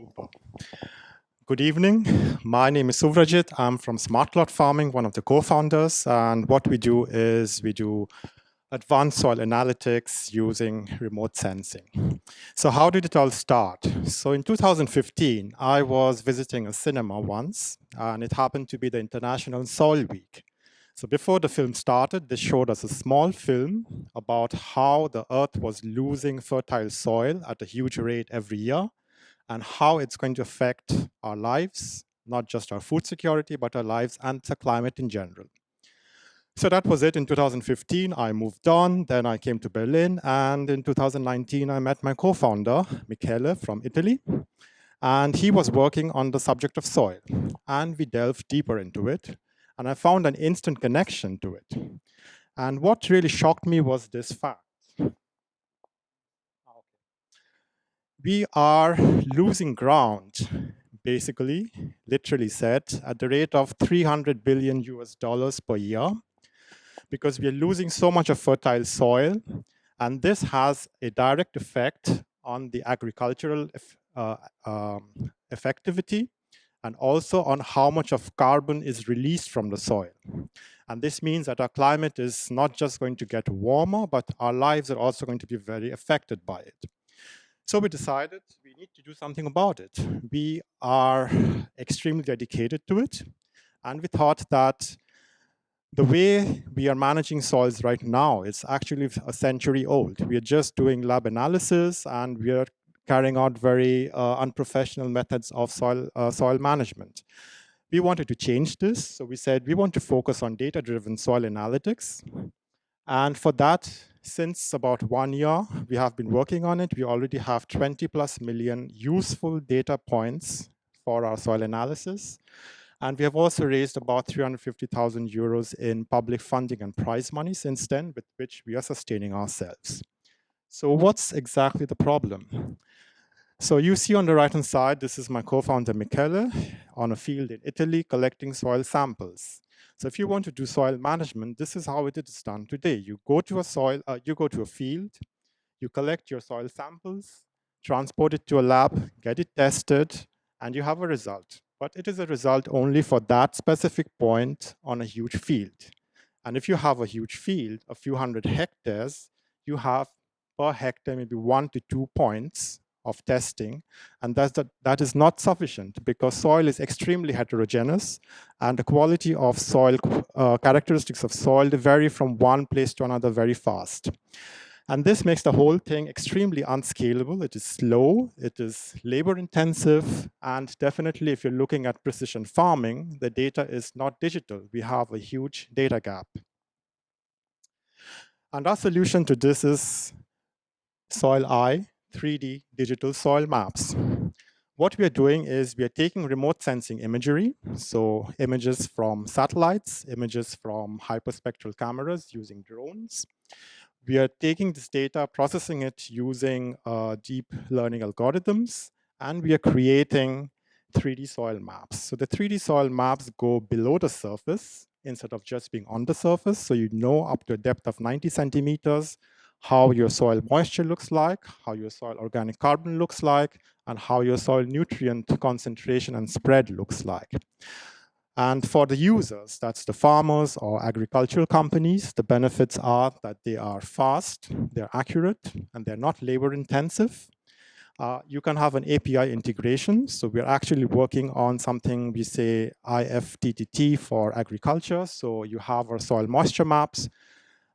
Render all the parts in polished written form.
Super. Good evening. My name is Suvrajit. I'm from SmartCloudFarming, one of the co-founders. And what we do is we do advanced soil analytics using remote sensing. So how did it all start? So in 2015, I was visiting a cinema once, and it happened to be the International Soil Week. So before the film started, they showed us a small film about how the Earth was losing fertile soil at a huge rate every year, and how it's going to affect our lives, not just our food security, but our lives and the climate in general. So that was it in 2015. I moved on, then I came to Berlin, and in 2019, I met my co-founder, Michele from Italy, and he was working on the subject of soil, and we delved deeper into it, and I found an instant connection to it. And what really shocked me was this fact. We are losing ground, basically, literally said, at the rate of 300 billion US dollars per year, because we are losing so much of fertile soil, and this has a direct effect on the agricultural effectivity, and also on how much of carbon is released from the soil. And this means that our climate is not just going to get warmer, but our lives are also going to be very affected by it. So we decided we need to do something about it. We are extremely dedicated to it. And we thought that the way we are managing soils right now is actually a century old. We are just doing lab analysis, and we are carrying out very unprofessional methods of soil management. We wanted to change this. So we said we want to focus on data-driven soil analytics. And for that, since about 1 year, we have been working on it. We already have 20 plus million useful data points for our soil analysis. And we have also raised about 350,000 euros in public funding and prize money since then, with which we are sustaining ourselves. So what's exactly the problem? So you see on the right-hand side, this is my co-founder Michele on a field in Italy collecting soil samples. So if you want to do soil management, this is how it is done today. You go to a field, you collect your soil samples, transport it to a lab, get it tested, and you have a result. But it is a result only for that specific point on a huge field. And if you have a huge field, a few hundred hectares, you have per hectare maybe 1 to 2 points of testing, and that is not sufficient because soil is extremely heterogeneous, and the quality of soil, characteristics of soil vary from one place to another very fast. And this makes the whole thing extremely unscalable. It is slow, it is labor intensive, and definitely if you're looking at precision farming, the data is not digital. We have a huge data gap. And our solution to this is Soil Eye 3D digital soil maps. What we are doing is we are taking remote sensing imagery, so images from satellites, images from hyperspectral cameras using drones. We are taking this data, processing it using deep learning algorithms, and we are creating 3D soil maps. So the 3D soil maps go below the surface instead of just being on the surface. So you know up to a depth of 90 centimeters how your soil moisture looks like, how your soil organic carbon looks like, and how your soil nutrient concentration and spread looks like. And for the users, that's the farmers or agricultural companies, the benefits are that they are fast, they're accurate, and they're not labor intensive. You can have an API integration. So we're actually working on something we say IFTTT for agriculture. So you have our soil moisture maps,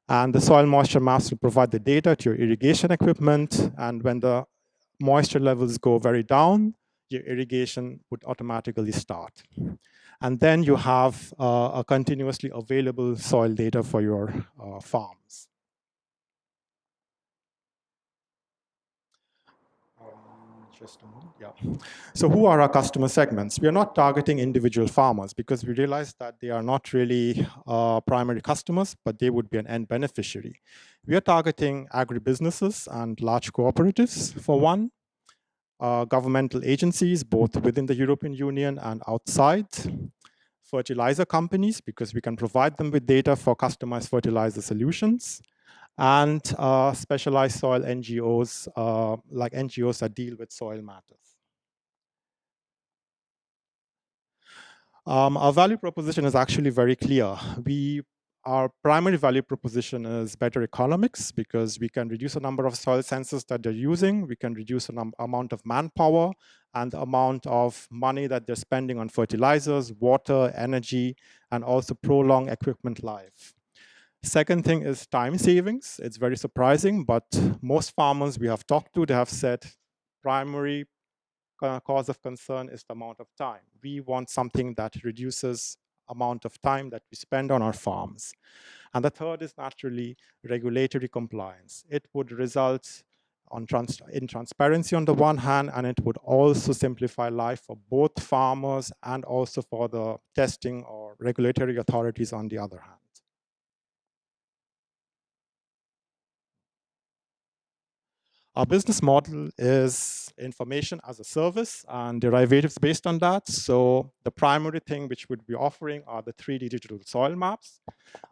and the soil moisture maps will provide the data to your irrigation equipment. And when the moisture levels go very down, your irrigation would automatically start. And then you have a continuously available soil data for your farms. Just a moment, yeah. So who are our customer segments? We are not targeting individual farmers because we realize that they are not really primary customers, but they would be an end beneficiary. We are targeting agribusinesses and large cooperatives for one, governmental agencies, both within the European Union and outside, fertilizer companies, because we can provide them with data for customized fertilizer solutions, and specialized soil NGOs, like NGOs that deal with soil matters. Our value proposition is actually very clear. Our primary value proposition is better economics because we can reduce the number of soil sensors that they're using, we can reduce the amount of manpower and the amount of money that they're spending on fertilizers, water, energy, and also prolong equipment life. Second thing is time savings. It's very surprising, but most farmers we have talked to, they have said primary cause of concern is the amount of time. We want something that reduces amount of time that we spend on our farms. And the third is naturally regulatory compliance. It would result in transparency on the one hand, and it would also simplify life for both farmers and also for the testing or regulatory authorities on the other hand. Our business model is information as a service and derivatives based on that. So the primary thing which we'd be offering are the 3D digital soil maps.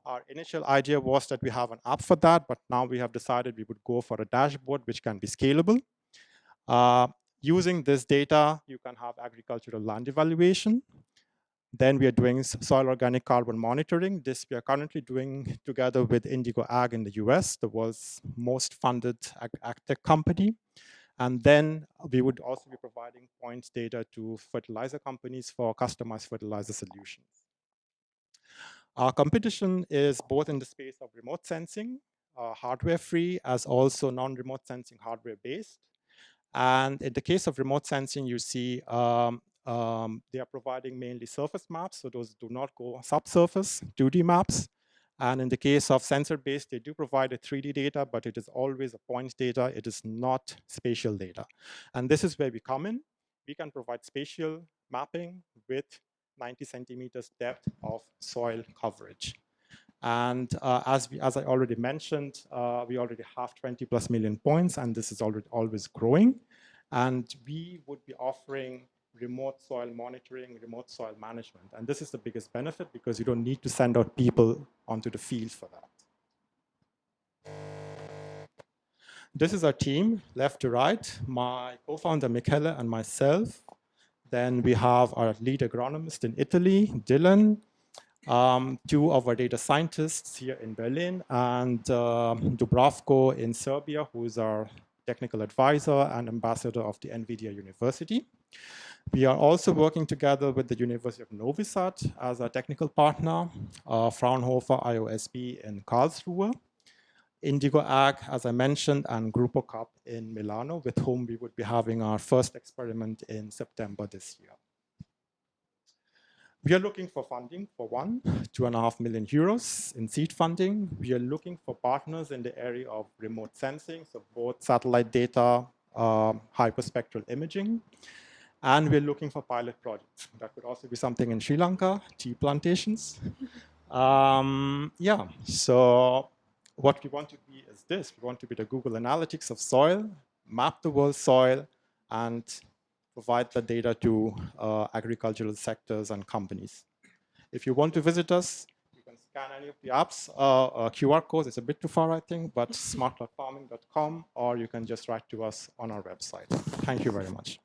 Our initial idea was that we have an app for that, but now we have decided we would go for a dashboard which can be scalable. Using this data, you can have agricultural land evaluation. Then we are doing soil organic carbon monitoring. This we are currently doing together with Indigo Ag in the US, the world's most funded ag tech company. And then we would also be providing points data to fertilizer companies for customized fertilizer solutions. Our competition is both in the space of remote sensing, hardware-free, as also non-remote sensing hardware-based. And in the case of remote sensing, you see they are providing mainly surface maps, so those do not go subsurface, 2D maps. And in the case of sensor-based, they do provide a 3D data, but it is always a points data. It is not spatial data. And this is where we come in. We can provide spatial mapping with 90 centimeters depth of soil coverage. And as I already mentioned, we already have 20 plus million points, and this is already always growing. And we would be offering remote soil monitoring, remote soil management. And this is the biggest benefit because you don't need to send out people onto the field for that. This is our team, left to right, my co-founder Michele and myself. Then we have our lead agronomist in Italy, Dylan, two of our data scientists here in Berlin, and Dubravko in Serbia, who is our technical advisor and ambassador of the NVIDIA University. We are also working together with the University of Novi Sad as a technical partner, Fraunhofer IOSB in Karlsruhe, Indigo Ag, as I mentioned, and Gruppo Cup in Milano, with whom we would be having our first experiment in September this year. We are looking for funding for 2.5 million euros in seed funding. We are looking for partners in the area of remote sensing, so both satellite data, hyperspectral imaging, and we're looking for pilot projects. That could also be something in Sri Lanka, tea plantations. Yeah, so what we want to be is this. We want to be the Google Analytics of soil, map the world's soil, and provide the data to agricultural sectors and companies. If you want to visit us, you can scan any of the apps, QR codes. It's a bit too far, I think, but smartcloudfarming.com, or you can just write to us on our website. Thank you very much.